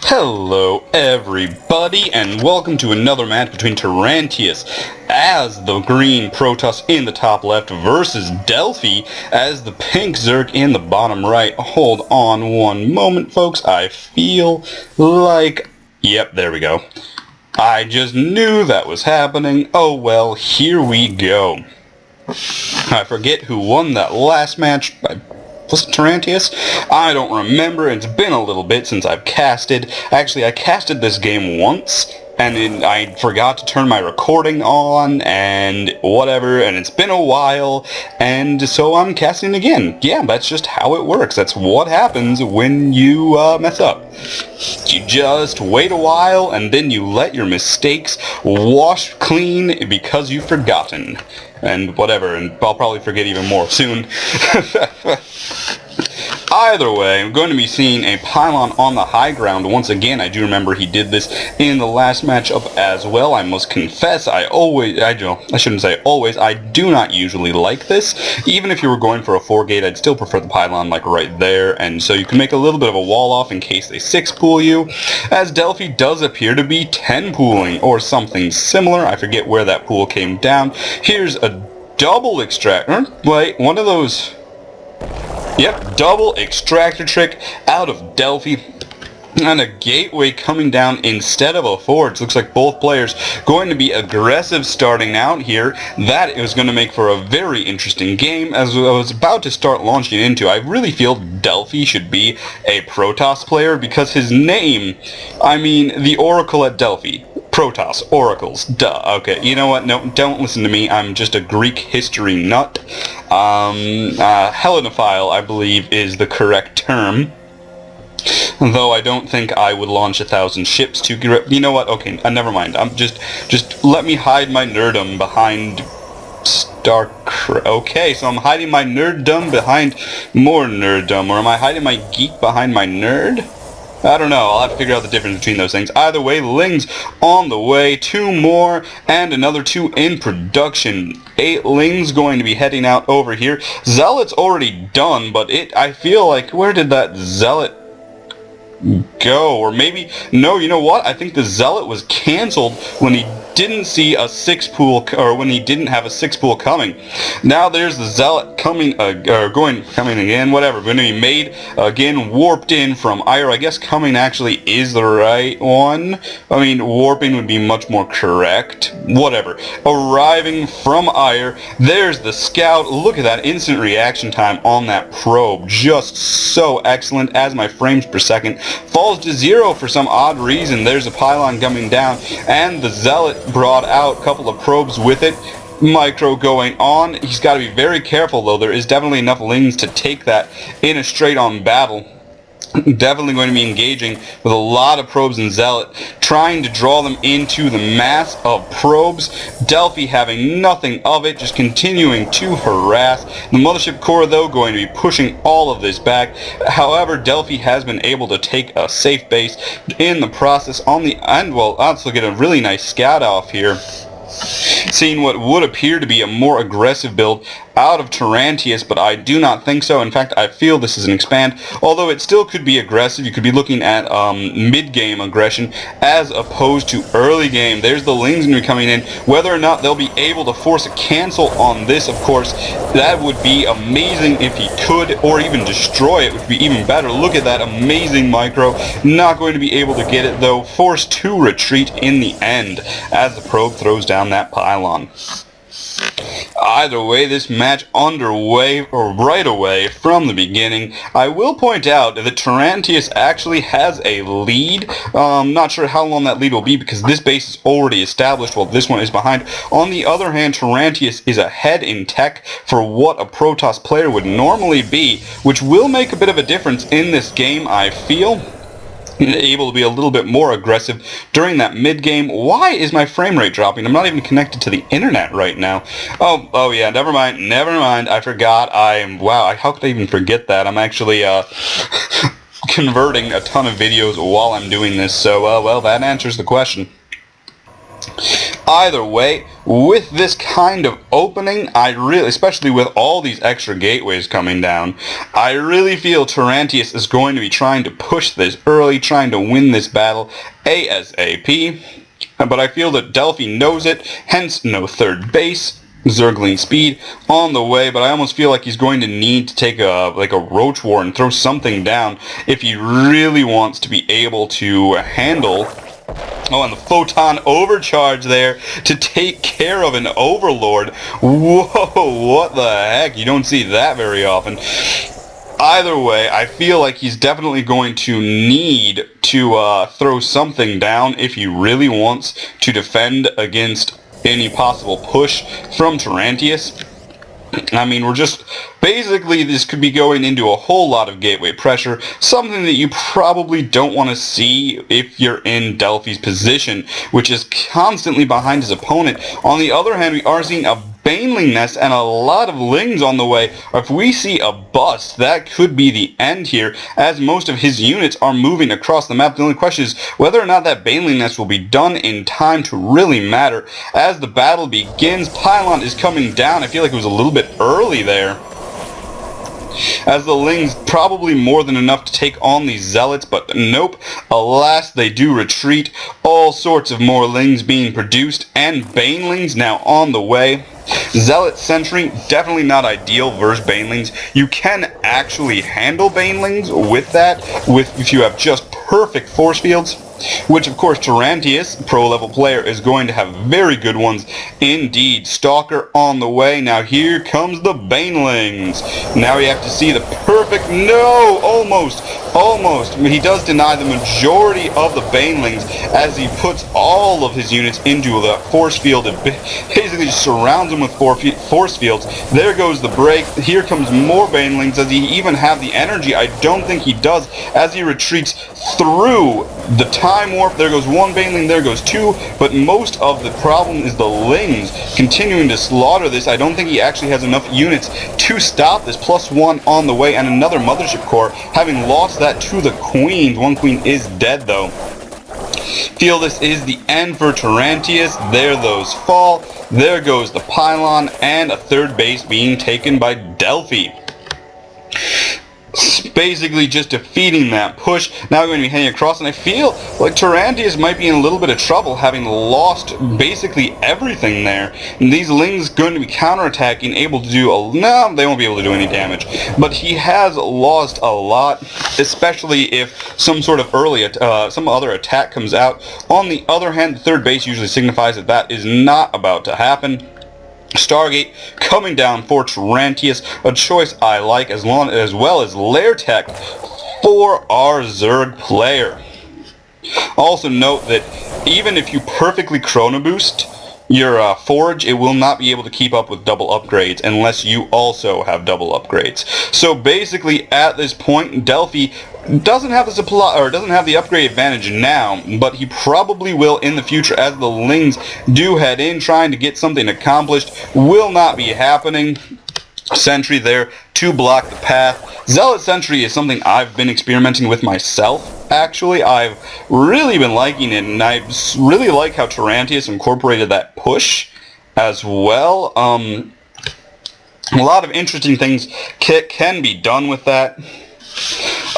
Hello everybody, and welcome to another match between Tarantius as the green Protoss in the top left versus Delphi as the pink Zerg in the bottom right. Hold on one moment, folks. I feel like... Yep, there we go. I just knew that was happening. Oh well, here we go. I forget who won that last match. Was it Tarantius? I don't remember. It's been a little bit since I've casted. Actually, I casted this game once, and then I forgot to turn my recording on, and whatever, and it's been a while, and so I'm casting again. Yeah, that's just how it works. That's what happens when you mess up. You just wait a while, and then you let your mistakes wash clean because you've forgotten. And whatever, and I'll probably forget even more soon. Either way, I'm going to be seeing a pylon on the high ground. Once again, I do remember he did this in the last matchup as well. I must confess, I shouldn't say always, I do not usually like this. Even if you were going for a 4-gate, I'd still prefer the pylon like right there, and so you can make a little bit of a wall off in case they 6-pool you, as Delphi does appear to be 10-pooling, or something similar. I forget where that pool came down. Here's a double extractor. Wait, one of those... Yep, double extractor trick out of Delphi. And a gateway coming down instead of a forge. Looks like both players going to be aggressive starting out here. That is going to make for a very interesting game. As I was about to start launching into, I really feel Delphi should be a Protoss player because his name, I mean, the Oracle at Delphi. Protoss, oracles, duh. Okay, you know what? No, don't listen to me. I'm just a Greek history nut. Hellenophile, I believe, is the correct term. Though I don't think I would launch 1,000 ships to get... You know what? Okay, never mind. I'm just let me hide my nerdum behind... Okay, so I'm hiding my nerddom behind more nerddom, or am I hiding my geek behind my nerd? I don't know, I'll have to figure out the difference between those things. Either way, Lings on the way, 2 more, and another 2 in production. 8 Lings going to be heading out over here. Zealot's already done, but I feel like, where did that Zealot go? Or maybe, no, you know what? I think the Zealot was cancelled when he didn't see a 6-pool, or when he didn't have a 6-pool coming. Now there's the Zealot coming again, whatever, going to be made again, warped in from Ire. I guess coming actually is the right one. I mean, warping would be much more correct. Whatever. Arriving from Ire, there's the scout. Look at that instant reaction time on that probe. Just so excellent as my frames per second falls to 0 for some odd reason. There's a pylon coming down, and the Zealot brought out a couple of probes with it. Micro going on. He's got to be very careful, though. There is definitely enough Lings to take that in a straight-on battle. Definitely going to be engaging with a lot of probes and Zealot, trying to draw them into the mass of probes. Delphi having nothing of it, just continuing to harass. The Mothership Core, though, going to be pushing all of this back. However, Delphi has been able to take a safe base in the process on the end. Well, let's look at a really nice scout off here. Seeing what would appear to be a more aggressive build out of Tarantius, but I do not think so. In fact, I feel this is an expand, although it still could be aggressive. You could be looking at mid-game aggression as opposed to early game. There's the Lings going to be coming in. Whether or not they'll be able to force a cancel on this, of course, that would be amazing if he could, or even destroy it would be even better. Look at that amazing micro. Not going to be able to get it, though. Forced to retreat in the end as the probe throws down that pylon. Either way, this match underway, or right away from the beginning. I will point out that Tarantius actually has a lead. Not sure how long that lead will be because this base is already established while this one is behind. On the other hand, Tarantius is ahead in tech for what a Protoss player would normally be, which will make a bit of a difference in this game, I feel. Able to be a little bit more aggressive during that mid-game. Why is my frame rate dropping? I'm not even connected to the internet right now. Oh yeah, never mind, I forgot. Wow, how could I even forget that? I'm actually, converting a ton of videos while I'm doing this, so, well, that answers the question. Either way, with this kind of opening, especially with all these extra gateways coming down, I really feel Tarantius is going to be trying to push this early, trying to win this battle ASAP. But I feel that Delphi knows it, hence no third base. Zergling speed on the way, but I almost feel like he's going to need to take a roach war and throw something down if he really wants to be able to handle. Oh, and the photon overcharge there to take care of an overlord. Whoa, what the heck? You don't see that very often. Either way, I feel like he's definitely going to need to throw something down if he really wants to defend against any possible push from Tarantius. I mean, we're just... Basically, this could be going into a whole lot of gateway pressure, something that you probably don't want to see if you're in Delphi's position, which is constantly behind his opponent. On the other hand, we are seeing a Baneling nest and a lot of lings on the way. If we see a bust, that could be the end here, as most of his units are moving across the map. The only question is whether or not that Baneling nest will be done in time to really matter. As the battle begins, Pylon is coming down. I feel like it was a little bit early there, as the lings probably more than enough to take on these zealots, but nope, alas, they do retreat. All sorts of more lings being produced, and banelings now on the way. Zealot Sentry, definitely not ideal versus banelings. You can actually handle banelings with that, if you have just perfect force fields, which of course Tarantius, pro level player, is going to have very good ones indeed. Stalker on the way. Now here comes the banelings. Now you have to see the perfect, no, almost. He does deny the majority of the banelings as he puts all of his units into the force field and basically just surrounds them with force fields. There goes the break. Here comes more banelings. Does he even have the energy? I don't think he does, as he retreats through the time warp. There goes one baneling, there goes two, but most of the problem is the lings continuing to slaughter this. I don't think he actually has enough units to stop this. +1 on the way, and another mothership core, having lost that to the queens. One queen is dead though. Feel this is the end for Tarantius. There those fall. There goes the pylon, and a third base being taken by Delphi. Basically just defeating that push. Now we're going to be heading across, and I feel like Tarantius might be in a little bit of trouble, having lost basically everything there. And these lings going to be counterattacking, able to do no, they won't be able to do any damage. But he has lost a lot, especially if some sort of some other attack comes out. On the other hand, the third base usually signifies that that is not about to happen. Stargate coming down for Tarantius, a choice I like, as well as Lair Tech for our Zerg player. Also note that even if you perfectly chrono boost your forge, it will not be able to keep up with double upgrades unless you also have double upgrades. So basically at this point, Delphi doesn't have the supply, or doesn't have the upgrade advantage now, but he probably will in the future, as the lings do head in trying to get something accomplished. Will not be happening. Sentry there to block the path. Zealot Sentry is something I've been experimenting with myself, actually. I've really been liking it, and I really like how Tarantius incorporated that push as well. A lot of interesting things can be done with that.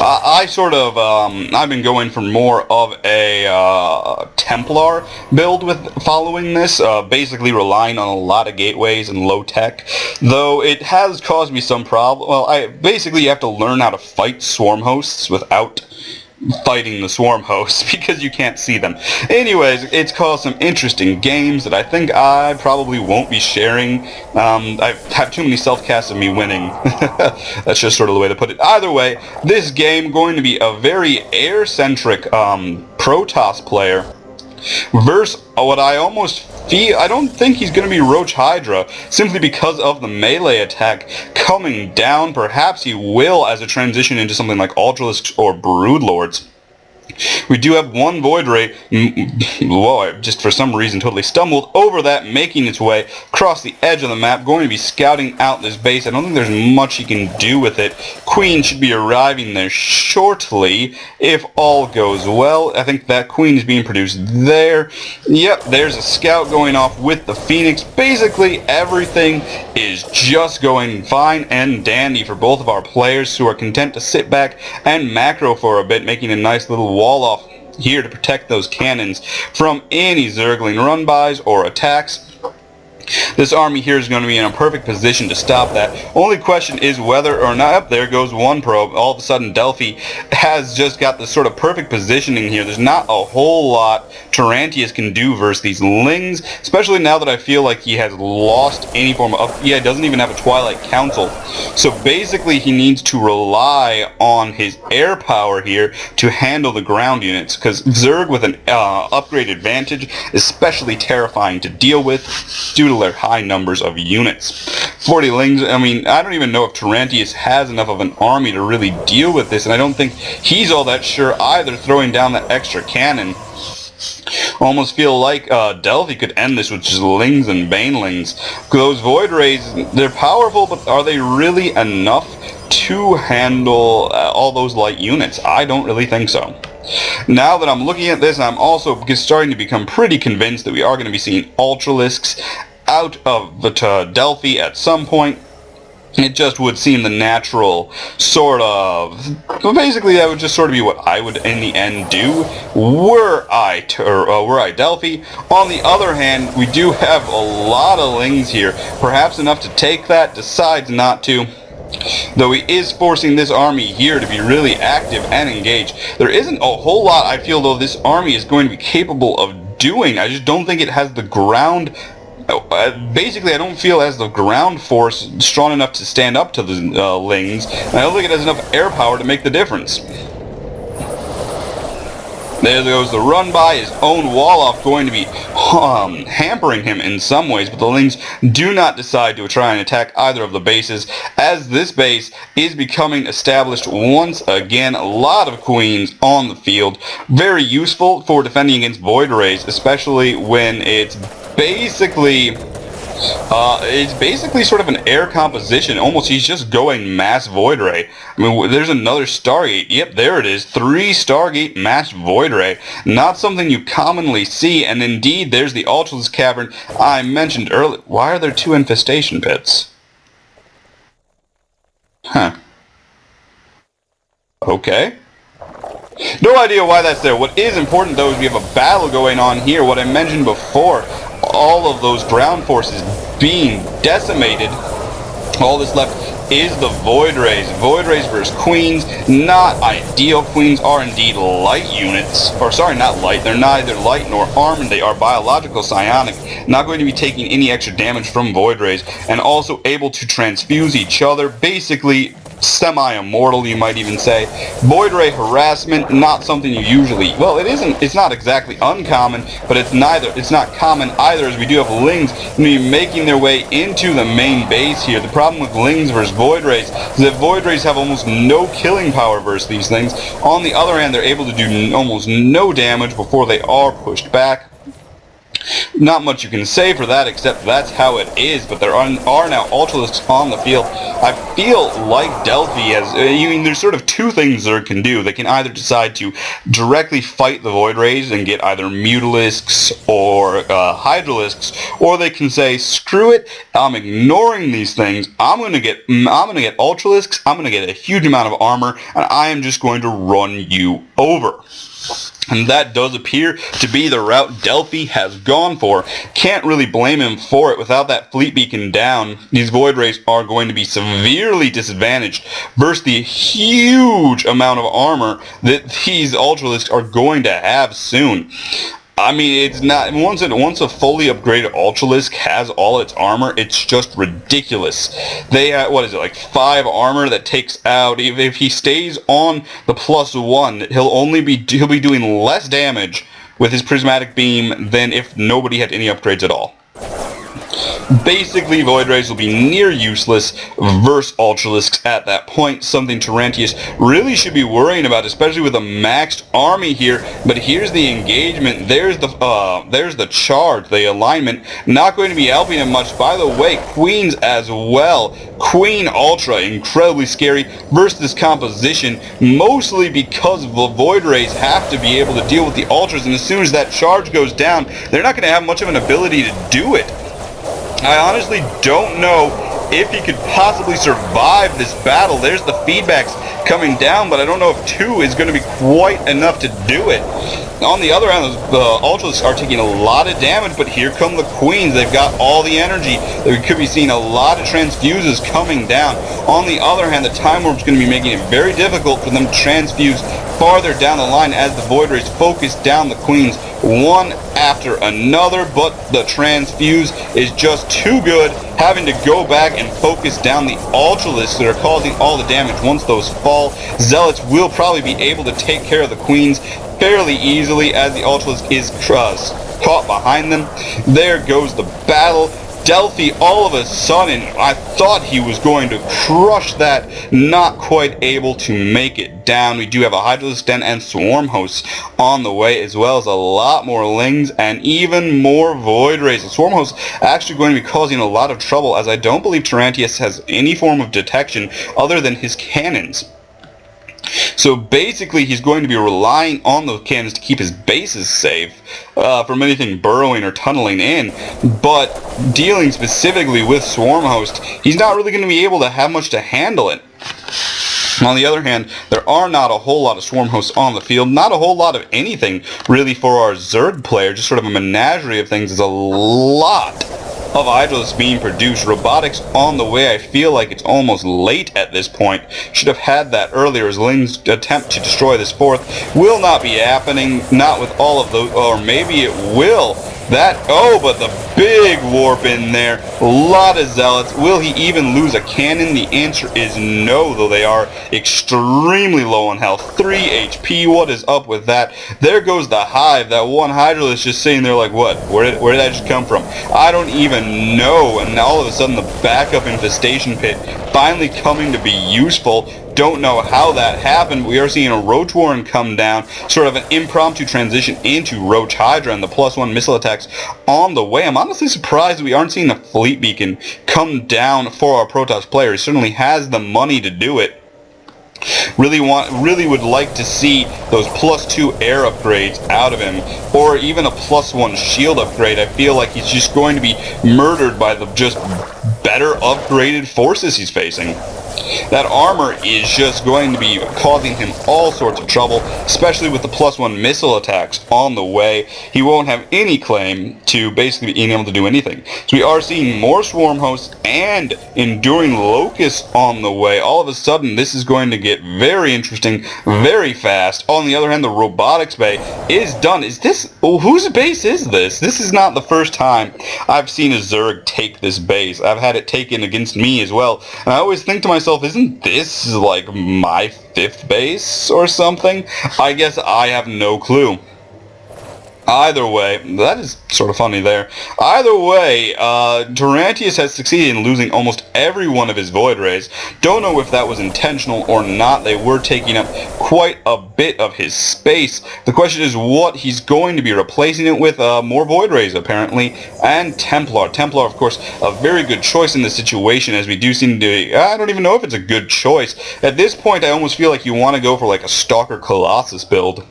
I've been going for more of a Templar build with following this, basically relying on a lot of gateways and low tech, though it has caused me some problem. Well, you have to learn how to fight swarm hosts without fighting the swarm hosts, because you can't see them. Anyways, it's caused some interesting games that I think I probably won't be sharing. I've had too many self-casts of me winning. That's just sort of the way to put it. Either way, this game going to be a very air-centric Protoss player versus what I almost feel, I don't think he's going to be Roach Hydra, simply because of the melee attack coming down. Perhaps he will as a transition into something like Ultralisks or Broodlords. We do have one Void Ray. Whoa, I just for some reason totally stumbled over that, making its way across the edge of the map, going to be scouting out this base. I don't think there's much he can do with it. Queen should be arriving there shortly, if all goes well. I think that Queen is being produced there. Yep, there's a scout going off with the Phoenix. Basically, everything is just going fine and dandy for both of our players, who are content to sit back and macro for a bit, making a nice little wall off here to protect those cannons from any Zergling run-bys or attacks. This army here is going to be in a perfect position to stop that. Only question is whether or not... Up there goes one probe. All of a sudden Delphi has just got this sort of perfect positioning here. There's not a whole lot Tarantius can do versus these Lings, especially now that I feel like he has lost any form of... Yeah, he doesn't even have a Twilight Council. So basically he needs to rely on his air power here to handle the ground units, because Zerg with an upgrade advantage is especially terrifying to deal with due to their high numbers of units. 40 Lings, I mean, I don't even know if Tarantius has enough of an army to really deal with this, and I don't think he's all that sure either, throwing down that extra cannon. Almost feel like Delphi could end this with just Lings and Banelings. Those Void Rays, they're powerful, but are they really enough to handle all those light units? I don't really think so. Now that I'm looking at this, I'm also starting to become pretty convinced that we are going to be seeing Ultralisks out of the Delphi at some point. It just would seem the natural sort of... Basically, that would just sort of be what I would in the end do were I Delphi. On the other hand, we do have a lot of Lings here. Perhaps enough to take that, decides not to. Though he is forcing this army here to be really active and engaged. There isn't a whole lot I feel though this army is going to be capable of doing. I just don't think it has the ground... Basically, I don't feel it has the ground force strong enough to stand up to the Lings. And I don't think it has enough air power to make the difference. There goes the run by, his own wall off going to be hampering him in some ways, but the Lings do not decide to try and attack either of the bases, as this base is becoming established once again. A lot of Queens on the field. Very useful for defending against Void Rays, especially when it's basically sort of an air composition. Almost he's just going mass Void Ray. I mean, there's another Stargate. Yep, there it is. 3 Stargate mass Void Ray. Not something you commonly see, and indeed there's the Ultralisk Cavern I mentioned earlier. Why are there 2 infestation pits? Huh. Okay. No idea why that's there. What is important though is we have a battle going on here. What I mentioned before, all of those ground forces being decimated. All that's left is the Void Rays. Void Rays versus Queens. Not ideal. Queens are indeed light units. Or sorry, not light. They're neither light nor armored. They are biological psionic. Not going to be taking any extra damage from Void Rays. And also able to transfuse each other. Basically semi-immortal, you might even say. Void Ray harassment, not something you usually... Well, it's not exactly uncommon, but it's not common either, as we do have Lings making their way into the main base here. The problem with Lings versus Void Rays is that Void Rays have almost no killing power versus these things. On the other hand, they're able to do almost no damage before they are pushed back. Not much you can say for that, except that's how it is, but there are now Ultralisks on the field. I feel like Delphi has... there's sort of 2 things Zerg can do. They can either decide to directly fight the Void Rays and get either Mutalisks or Hydralisks, or they can say, screw it, I'm ignoring these things, I'm gonna get Ultralisks, I'm gonna get a huge amount of armor, and I am just going to run you over. And that does appear to be the route Delphi has gone for. Can't really blame him for it. Without that fleet beacon down, these Void Rays are going to be severely disadvantaged versus the huge amount of armor that these Ultralisks are going to have soon. I mean, it's not... Once a fully upgraded Ultralisk has all its armor, it's just ridiculous. They have, what is it, like 5 armor that takes out... If he stays on the +1, he'll be doing less damage with his prismatic beam than if nobody had any upgrades at all. Basically, Void Rays will be near useless versus Ultralisks at that point, something Tarantius really should be worrying about, especially with a maxed army here. But here's the engagement, there's the charge, the alignment, not going to be helping him much. By the way, Queens as well. Queen Ultra, incredibly scary versus this composition, mostly because the Void Rays have to be able to deal with the Ultras, and as soon as that charge goes down, they're not going to have much of an ability to do it. I honestly don't know if he could possibly survive this battle. There's the feedbacks coming down, but I don't know if 2 is going to be quite enough to do it. On the other hand, the Ultras are taking a lot of damage, but here come the Queens. They've got all the energy. We could be seeing a lot of transfuses coming down. On the other hand, the Time Warp is going to be making it very difficult for them to transfuse farther down the line as the Void Rays focus down the Queens one after another, but the transfuse is just too good, having to go back and focus down the Ultralisks that are causing all the damage. Once those fall, Zealots will probably be able to take care of the Queens fairly easily as the Ultralisk is caught behind them. There goes the battle. Delphi, all of a sudden, I thought he was going to crush that, not quite able to make it down. We do have a Hydralisk Den and Swarm Hosts on the way, as well as a lot more Lings and even more Void Rays. The Swarm Hosts actually going to be causing a lot of trouble, as I don't believe Tarantius has any form of detection other than his cannons. So basically, he's going to be relying on those cannons to keep his bases safe from anything burrowing or tunneling in. But dealing specifically with Swarm Host, he's not really going to be able to have much to handle it. On the other hand, there are not a whole lot of Swarm Hosts on the field, not a whole lot of anything really for our Zerg player, just sort of a menagerie of things. There's a lot of Hydralisks being produced. Robotics on the way. I feel like it's almost late at this point. Should have had that earlier, as Ling's attempt to destroy this 4th will not be happening, not with all of those, or maybe it will. But the big warp in there. A lot of Zealots. Will he even lose a cannon? The answer is no, though they are extremely low on health. 3 HP. What is up with that? There goes the Hive. That one Hydralisk just sitting there like, what? Where did that just come from? I don't even know. And now all of a sudden the backup infestation pit finally coming to be useful. Don't know how that happened. We are seeing a Roach Warren come down, sort of an impromptu transition into Roach Hydra, and the +1 missile attacks on the way. I'm honestly surprised we aren't seeing a Fleet Beacon come down for our Protoss player. He certainly has the money to do it. Really would like to see those +2 air upgrades out of him, or even a +1 shield upgrade. I feel like he's just going to be murdered by the just better upgraded forces he's facing. That armor is just going to be causing him all sorts of trouble, especially with the +1 missile attacks on the way. He won't have any claim to basically being able to do anything. So we are seeing more Swarm Hosts and Enduring Locusts on the way. All of a sudden, this is going to get very interesting, very fast. On the other hand, the Robotics Bay is done. Whose base is this? This is not the first time I've seen a Zerg take this base. I've had it taken against me as well. And I always think to myself, isn't this like my 5th base or something? I guess I have no clue. Either way, that is sort of funny there. Either way, Tarantius has succeeded in losing almost every one of his Void Rays. Don't know if that was intentional or not. They were taking up quite a bit of his space. The question is what he's going to be replacing it with. More Void Rays, apparently, and Templar. Templar, of course, a very good choice in this situation, as we do seem to... I don't even know if it's a good choice. At this point, I almost feel like you want to go for like a Stalker Colossus build.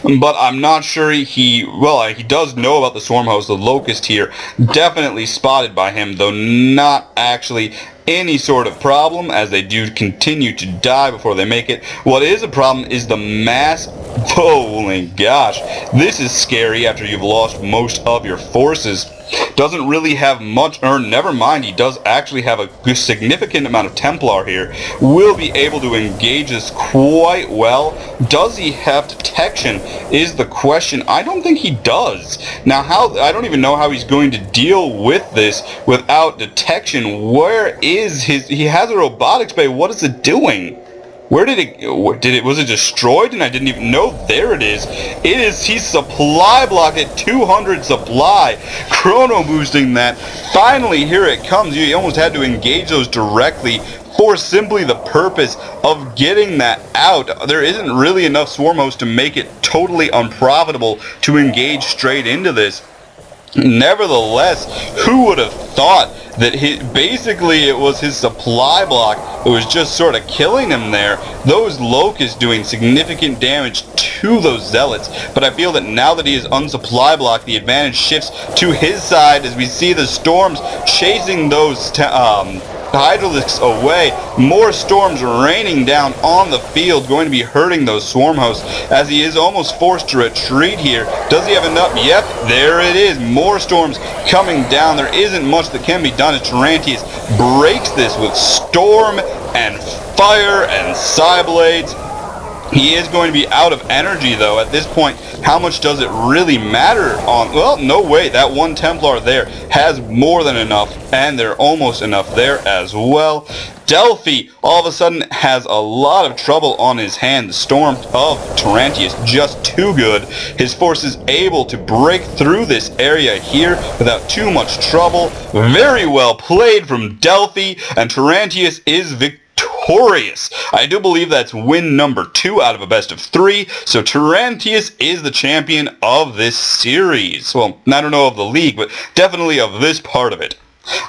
But I'm not sure he does know about the Swarm Host. The Locust here, definitely spotted by him, though not actually any sort of problem, as they do continue to die before they make it. What is a problem is the mass... Holy gosh, this is scary after you've lost most of your forces. Doesn't really have much, or never mind, he does actually have a significant amount of Templar here. Will be able to engage this quite well. Does he have detection is the question. I don't think he does. Now, I don't even know how he's going to deal with this without detection. Where is his... He has a Robotics Bay. What is it doing? Where did it, was it destroyed and I didn't even know? There it is. He's supply blocked at 200 supply. Chrono boosting that. Finally, here it comes. You almost had to engage those directly for simply the purpose of getting that out. There isn't really enough swarm host to make it totally unprofitable to engage straight into this. Nevertheless, who would have thought that basically it was his supply block that was just sort of killing him there. Those locusts doing significant damage to those zealots, but I feel that now that he is unsupply blocked, the advantage shifts to his side as we see the storms chasing those hydralisks away. More storms raining down on the field, going to be hurting those swarm hosts as he is almost forced to retreat here. Does he have enough? Yep, there it is. More storms coming down. There isn't much that can be done as Tarantius breaks this with storm and fire and Psyblades. He is going to be out of energy, though. At this point, how much does it really matter on... Well, no way. That one Templar there has more than enough, and they're almost enough there as well. Delphi, all of a sudden, has a lot of trouble on his hand. The storm of Tarantius, just too good. His force is able to break through this area here without too much trouble. Very well played from Delphi, and Tarantius is victorious. I do believe that's win number 2 out of a best of 3, so Tarantius is the champion of this series. Well, I don't know of the league, but definitely of this part of it.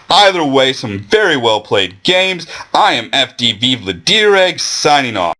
Either way, some very well played games. I am FDV vladerag signing off.